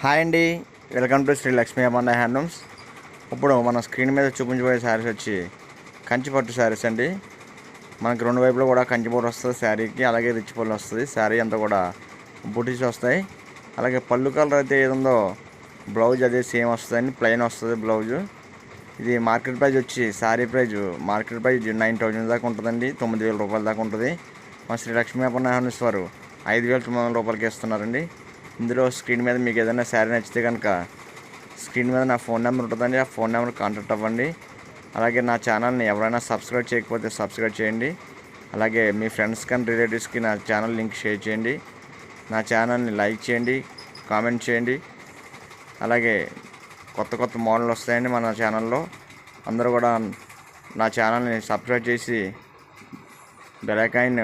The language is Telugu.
హాయ్ అండి, welcome to Sri Lakshmi Amanna handlooms. ఇప్పుడు మన స్క్రీన్ మీద చూపించబోయే శారీస్ వచ్చి కంచిపట్టు శారీస్ అండి. మనకి రెండు వైపులో కూడా కంచిపట్టు వస్తుంది శారీకి, అలాగే రిచ్ పళ్ళు వస్తుంది. శారీ అంతా కూడా బుటీస్ వస్తాయి. అలాగే పళ్ళు కలర్ అయితే ఏదుందో బ్లౌజ్ అదే సేమ్ వస్తుందండి, ప్లెయిన్ వస్తుంది బ్లౌజు. ఇది మార్కెట్ ప్రైస్ వచ్చి శారీ ప్రైజ్ మార్కెట్ ప్రైజ్ 9,000 దాకా ఉంటుందండి, 9,000 రూపాయల దాకా ఉంటుంది. మన శ్రీ లక్ష్మీ అమన్న హ్యాండ్లూమ్స్ వారు 5,900 రూపాయలకి ఇస్తున్నారండి. ఇందులో స్క్రీన్ మీద మీకు ఏదైనా శారీ నచ్చితే కనుక స్క్రీన్ మీద నా ఫోన్ నెంబర్ ఉంటుందండి, ఆ ఫోన్ నెంబర్ కాంటాక్ట్ అవ్వండి. అలాగే నా ఛానల్ని ఎవరైనా సబ్స్క్రైబ్ చేయకపోతే సబ్స్క్రైబ్ చేయండి. అలాగే మీ ఫ్రెండ్స్ కానీ రిలేటివ్స్కి నా ఛానల్ లింక్ షేర్ చేయండి. నా ఛానల్ని లైక్ చేయండి, కామెంట్ చేయండి. అలాగే కొత్త కొత్త మోడల్ వస్తాయండి మన ఛానల్లో. అందరూ కూడా నా ఛానల్ని సబ్స్క్రైబ్ చేసి బెల్ ఐకాన్